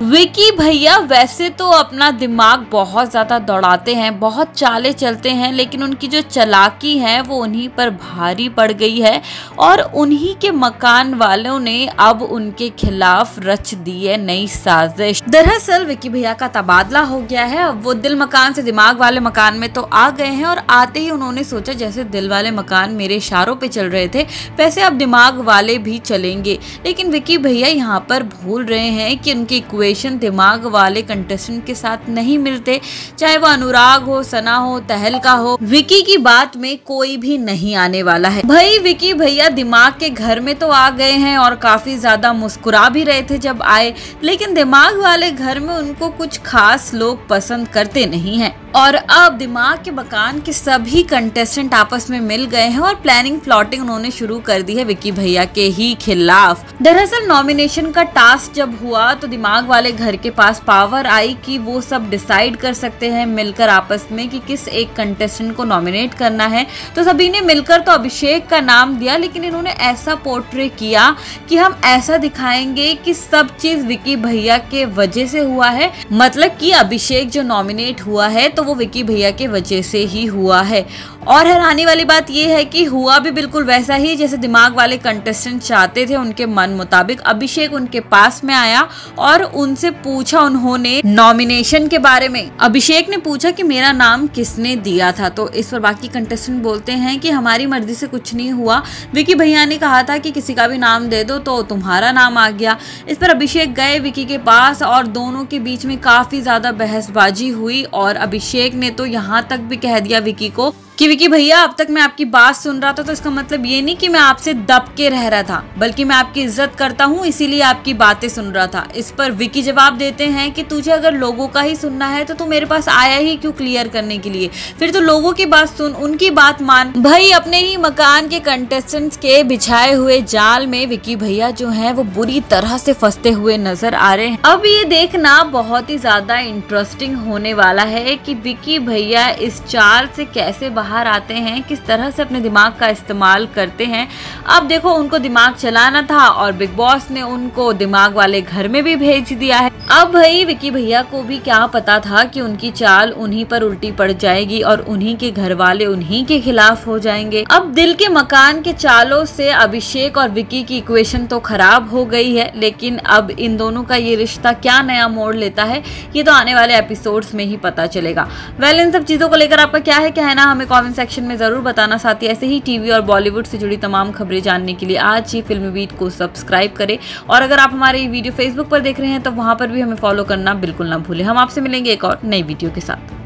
विकी भैया वैसे तो अपना दिमाग बहुत ज्यादा दौड़ाते हैं, बहुत चालें चलते हैं, लेकिन उनकी जो चालाकी है वो उन्हीं पर भारी पड़ गई है और उन्हीं के मकान वालों ने अब उनके खिलाफ रच दी है नई साजिश। दरअसल विकी भैया का तबादला हो गया है। अब वो दिल मकान से दिमाग वाले मकान में तो आ गए हैं और आते ही उन्होंने सोचा जैसे दिल वाले मकान मेरे इशारों पे चल रहे थे वैसे अब दिमाग वाले भी चलेंगे। लेकिन विकी भैया यहाँ पर भूल रहे हैं कि उनके इक्वेशन दिमाग वाले कंटेस्टेंट के साथ नहीं मिलते, चाहे वो अनुराग हो, सना हो, तहलका हो, विकी की बात में कोई भी नहीं आने वाला है। भाई विकी भैया दिमाग के घर में तो आ गए हैं और काफी ज्यादा मुस्कुरा भी रहे थे जब आए, लेकिन दिमाग वाले घर में उनको कुछ खास लोग पसंद करते नहीं हैं और अब दिमाग के मकान के सभी कंटेस्टेंट आपस में मिल गए हैं और प्लानिंग प्लॉटिंग उन्होंने शुरू कर दी है विकी भैया के ही खिलाफ। दरअसल नॉमिनेशन का टास्क जब हुआ तो दिमाग वाले घर के पास पावर आई कि वो सब डिसाइड कर सकते हैं मिलकर आपस में कि किस एक कंटेस्टेंट को नॉमिनेट करना है। तो सभी ने मिलकर तो अभिषेक का नाम दिया, लेकिन इन्होंने ऐसा पोर्ट्रे किया कि हम ऐसा दिखाएंगे कि सब चीज विकी भैया के वजह से हुआ है, मतलब कि अभिषेक जो नॉमिनेट हुआ है तो वो विकी भैया के वजह से ही हुआ है। और हैरानी वाली बात यह है कि हुआ भी बिल्कुल वैसा ही जैसे दिमाग वाले कंटेस्टेंट चाहते थे। उनके मन मुताबिक अभिषेक उनके पास में आया और उनसे पूछा उन्होंने नॉमिनेशन के बारे में। अभिषेक ने पूछा कि मेरा नाम किसने दिया था, तो इस पर बाकी कंटेस्टेंट बोलते हैं कि हमारी मर्जी से कुछ नहीं हुआ, विकी भैया ने कहा था कि किसी का भी नाम दे दो तो तुम्हारा नाम आ गया। इस पर अभिषेक गए विकी के पास और दोनों के बीच में काफी ज्यादा बहसबाजी हुई और अभिषेक ने तो यहाँ तक भी कह दिया विकी को कि विकी भैया अब तक मैं आपकी बात सुन रहा था तो इसका मतलब ये नहीं कि मैं आपसे दब के रह रहा था, बल्कि मैं आपकी इज्जत करता हूँ इसीलिए आपकी बातें सुन रहा था। इस पर विकी जवाब देते हैं कि तुझे अगर लोगों का ही सुनना है तो तू मेरे पास आया ही क्यों क्लियर करने के लिए, फिर तो लोगों की बात सुन, उनकी बात मान। भाई अपने ही मकान के कंटेस्टेंट्स के बिछाए हुए जाल में विकी भैया जो है वो बुरी तरह से फंसते हुए नजर आ रहे हैं। अब ये देखना बहुत ही ज्यादा इंटरेस्टिंग होने वाला है कि विकी भैया इस चाल से कैसे बाहर आते हैं, किस तरह से अपने दिमाग का इस्तेमाल करते हैं। अब देखो उनको दिमाग चलाना था और बिग बॉस ने उनको दिमाग वाले घर में भी भेज दिया है। अब भाई विकी भैया को भी क्या पता था कि उनकी चाल उन्हीं पर उल्टी पड़ जाएगी और उन्हीं के घर वाले उन्हीं के खिलाफ हो जाएंगे। अब दिल के मकान के चालों से अभिषेक और विकी की इक्वेशन तो खराब हो गई है, लेकिन अब इन दोनों का ये रिश्ता क्या नया मोड़ लेता है ये तो आने वाले एपिसोड्स में ही पता चलेगा। वेल इन सब चीजों को लेकर आपका क्या है कहना हमें कमेंट सेक्शन में जरूर बताना। साथ ही ऐसे ही टीवी और बॉलीवुड से जुड़ी तमाम खबरें जानने के लिए आज ही फिल्मी बीट को सब्सक्राइब करें और अगर आप हमारे वीडियो फेसबुक पर देख रहे हैं तो वहां पर भी हमें फॉलो करना बिल्कुल ना भूलें। हम आपसे मिलेंगे एक और नई वीडियो के साथ।